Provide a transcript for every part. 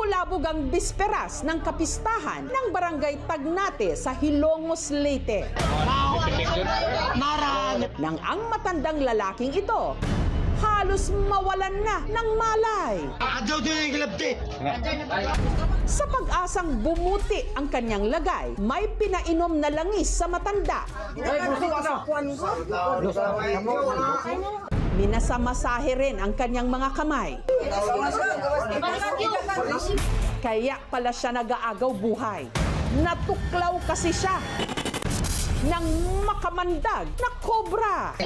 Bulabog ang bisperas ng kapistahan ng barangay Tagnate sa Hilongos, Leyte. Nang ang matandang lalaking ito halos mawalan na ng malay. Sa pag-asang bumuti ang kanyang lagay, may pinainom na langis sa matanda. Minasamasahe rin ang kanyang mga kamay. Kaya pala siya nag-aagaw buhay. Natuklaw kasi siya ng makamandag na kobra.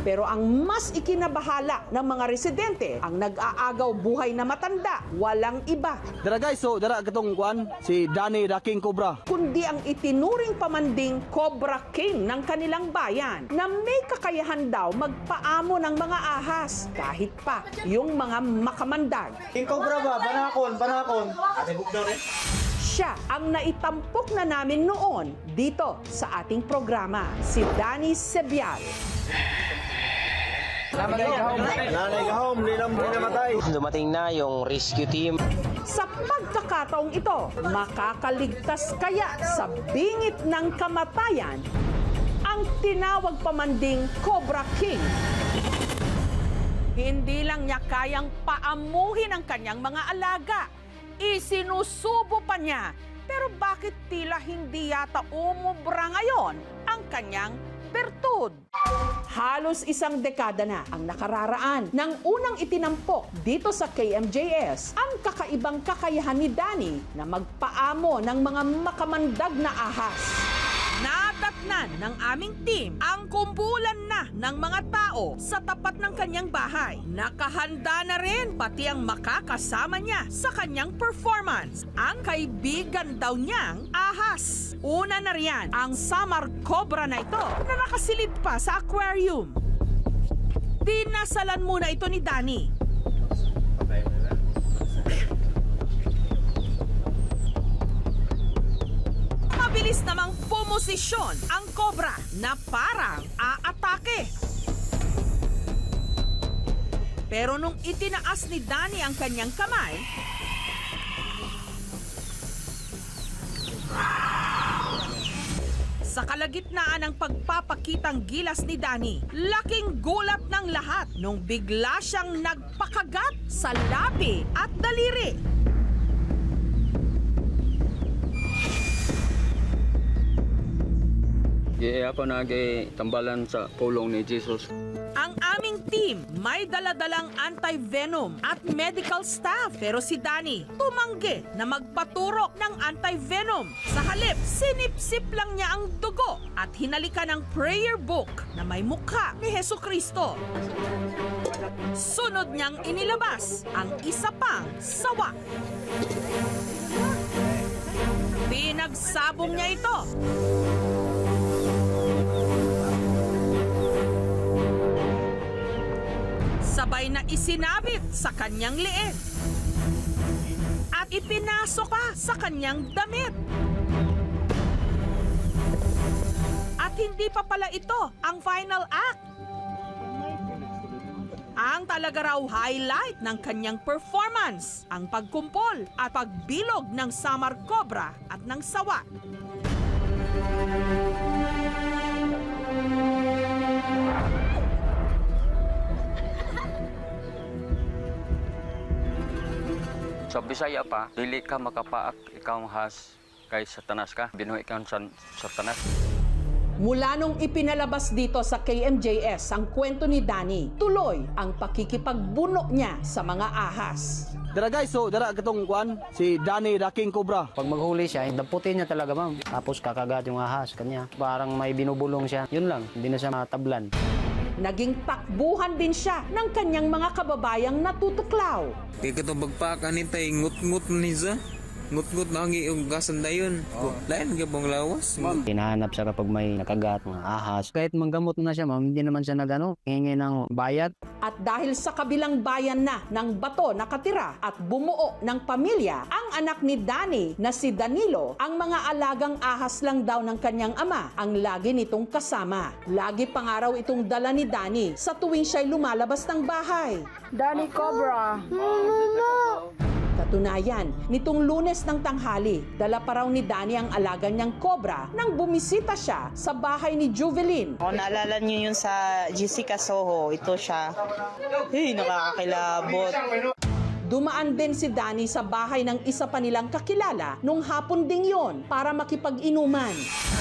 Pero ang mas ikinabahala ng mga residente, ang nag-aagaw buhay na matanda, walang iba. Dara guys, so dara katong kuan si Danny the King Cobra. Kundi ang itinuring pamanding Cobra King ng kanilang bayan na may kakayahan daw magpaamo ng mga ahas kahit pa yung mga makamandag. King Cobra ba? Banakon. Siya ang naitampok na namin noon dito sa ating programa, si Danny Sebial. Dumating na yung rescue team. Sa pagkakataong ito, makakaligtas kaya sa bingit ng kamatayan ang tinawag pamanding Cobra King. Hindi lang niya kayang paamuhin ang kanyang mga alaga. Isinusubo pa niya. Pero bakit tila hindi yata umubra ngayon ang kanyang bertud? Halos isang dekada na ang nakararaan nang unang itinampok dito sa KMJS ang kakaibang kakayahan ni Danny na magpaamo ng mga makamandag na ahas. Natatnan ng aming team ang kumpulan na ng mga tao sa tapat ng kanyang bahay. Nakahanda na rin pati ang makakasama niya sa kanyang performance. Ang kaibigan daw niyang ahas. Una na riyan ang Samar Cobra na ito na nakasilid pa sa aquarium. Dinasalan muna ito ni Danny. Mabilis namang pumosisyon ang cobra na parang aatake. Pero nung itinaas ni Danny ang kanyang kamay, sa kalagitnaan ng pagpapakitang gilas ni Danny, laking gulat ng lahat nung bigla siyang nagpakagat sa labi at daliri. Ako tambalan sa pulong ni Jesus. Ang aming team may daladalang anti-venom at medical staff. Pero si Danny tumanggi na magpaturok ng anti-venom. Sa halip, sinipsip lang niya ang dugo at hinalikan ng prayer book na may mukha ni Hesukristo. Sunod niyang inilabas ang isa pang sawa. Pinagsabong niya ito. Sabay na isinabit sa kanyang liig at ipinasok pa sa kanyang damit. At hindi pa pala ito ang final act. Ang talaga raw highlight ng kanyang performance, ang pagkumpol at pagbilog ng Samar Cobra at ng sawa. Sa Bisaya pa, dili ka makapaak ikaw has kay Satanas ka. Binuhi ka sa Satanas. Mula nung ipinalabas dito sa KMJS ang kwento ni Danny, tuloy ang pakikipagbunok niya sa mga ahas. Dara guys, so dara katong kuan si Danny the King Cobra. Pag maghuli siya, damputin niya talaga, ma'am. Tapos kakagat yung ahas kanya. Parang may binubulong siya. Yun lang, hindi na siya matablan. Naging takbuhan din siya ng kanyang mga kababayang natutuklaw. Kaya ito bagpakan ni tayo, ngut-ngut ni sa. Ngut-ngut na ang iugasan na yun. Lain ka bang lawas? Hinahanap siya kapag may nakagat, mga ahas. Kahit manggamot na siya, ma'am, hindi naman siya hingi ng bayad. At dahil sa kabilang bayan na ng bato nakatira at bumuo ng pamilya, ang anak ni Danny na si Danilo, ang mga alagang ahas lang daw ng kanyang ama ang lagi nitong kasama. Lagi pangaraw itong dala ni Danny sa tuwing siya'y lumalabas ng bahay. Danny Cobra. Katunayan, nitong Lunes ng tanghali, dala pa raw ni Danny ang alaga niyang cobra nang bumisita siya sa bahay ni Juvelin. Kung naalala niyo yun sa Jessica Soho, ito siya. Hey, nakakakilabot. Dumaan din si Danny sa bahay ng isa pa nilang kakilala nung hapon ding yon para makipag-inuman.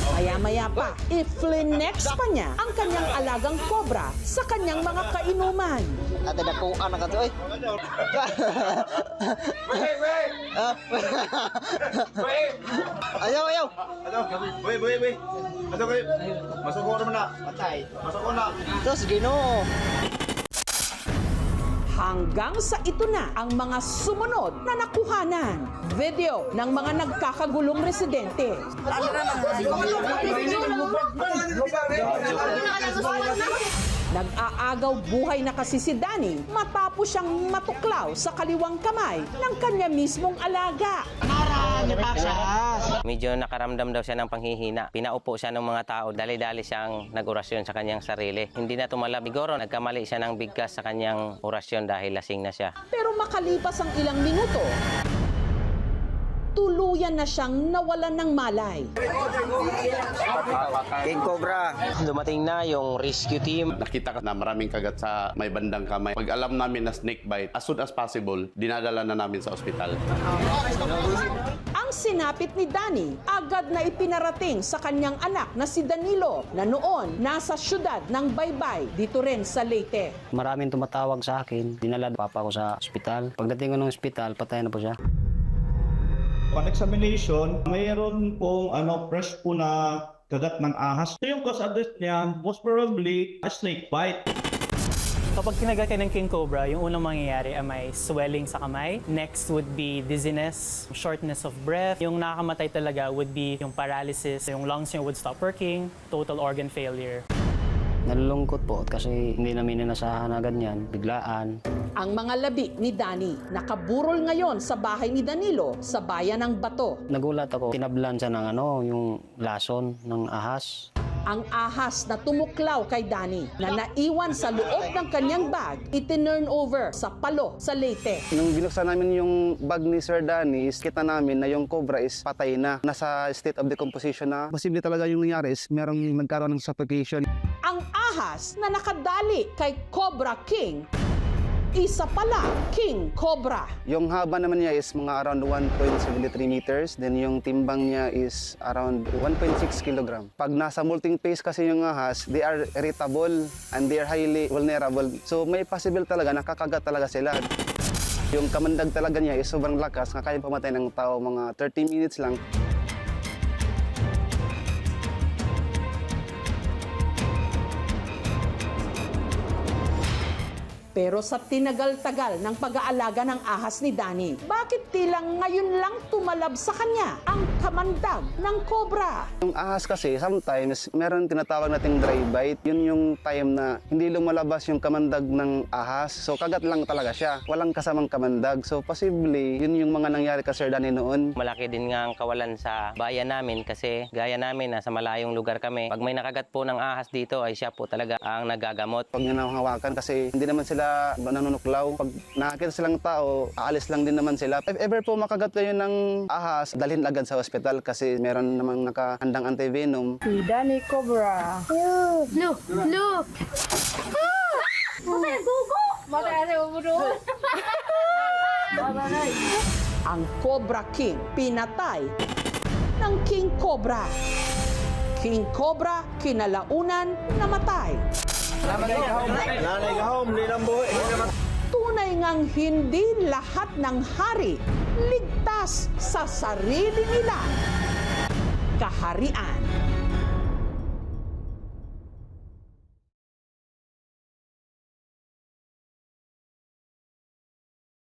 Maya-maya pa, i-flinex pa niya ang kanyang alagang cobra sa kanyang mga kainuman. Ate nakuha na ka to eh. Ayaw. Wait. Masuk ko naman na. Patay. Masuk ko na. Tapos Ginoo. Hanggang sa ito na ang mga sumunod na nakuhanan. Video ng mga nagkakagulong residente. Nag-aagaw buhay na kasi si Danny matapos siyang matuklaw sa kaliwang kamay ng kanya mismong alaga. Medyo nakaramdam daw siya ng panghihina. Pinaupo siya ng mga tao. Dali-dali siyang nag-orasyon sa kanyang sarili. Hindi na tumala. Siguro nagkamali siya ng bigkas sa kanyang orasyon dahil lasing na siya. Pero makalipas ang ilang minuto, tuluyan na siyang nawalan ng malay. King Cobra. Dumating na yung rescue team. Nakita ka na maraming kagat sa may bandang kamay. Pag alam namin na snake bite, as soon as possible, dinadala na namin sa ospital. Ang sinapit ni Danny, agad na ipinarating sa kanyang anak na si Danilo na noon nasa syudad ng Baybay, dito rin sa Leyte. Maraming tumatawag sa akin. Dinala papa ko sa ospital. Pagdating ko ng ospital, patay na po siya. On examination, mayroon pong fresh po na kagat ng ahas. So yung cause of death niya, most probably a snake bite. Kapag kinagat ka ng king cobra, yung unang mangyayari ay may swelling sa kamay. Next would be dizziness, shortness of breath. Yung nakakamatay talaga would be yung paralysis, yung lungs niya would stop working, total organ failure. Nalulungkot po kasi hindi namin inasahan na ganyan, biglaan. Ang mga labi ni Danny nakaburol ngayon sa bahay ni Danilo sa bayan ng Bato. Nagulat ako, tinablan siya ng yung lason ng ahas. Ang ahas na tumuklaw kay Danny na naiwan sa loob ng kanyang bag, itinurn over sa Palo sa Leyte. Nung binuksan namin yung bag ni Sir Danny, kita namin na yung cobra is patay na. Nasa state of decomposition na. Posible talaga yung nangyari is merong nagkaroon ng suffocation. Ang ahas na nakadali kay Cobra King, isa pala King Cobra. Yung haba naman niya is mga around 1.73 meters. Then yung timbang niya is around 1.6 kilogram. Pag nasa molting phase kasi yung ahas, they are irritable and they are highly vulnerable. So may possible talaga, nakakagat talaga sila. Yung kamandag talaga niya is sobrang lakas, na kaya pamatay ng tao mga 30 minutes lang. Pero sa tinagal-tagal ng pag-aalaga ng ahas ni Danny, bakit tilang ngayon lang tumalab sa kanya ang kamandag ng cobra? Yung ahas kasi, sometimes, meron tinatawag nating dry bite. Yun yung time na hindi lumalabas yung kamandag ng ahas. So, kagat lang talaga siya. Walang kasamang kamandag. So, possibly, yun yung mga nangyari kay Sir Danny noon. Malaki din nga ang kawalan sa bayan namin kasi gaya namin nasa malayong lugar kami. Pag may nakagat po ng ahas dito ay siya po talaga ang nagagamot. Pag niya nahawakan kasi hindi naman sila nanunuklaw. Pag nakakita silang tao, aalis lang din naman sila. If ever po makagat kayo ng ahas, dalhin agad sa ospital kasi meron namang nakahandang antivenom. Si Danny Cobra. Look! Matay gugo! Matay gugo! Ang Cobra King pinatay ng King Cobra. King Cobra kinalaunan namatay. Tunay ngang hindi lahat ng hari ligtas sa sarili nila kaharian.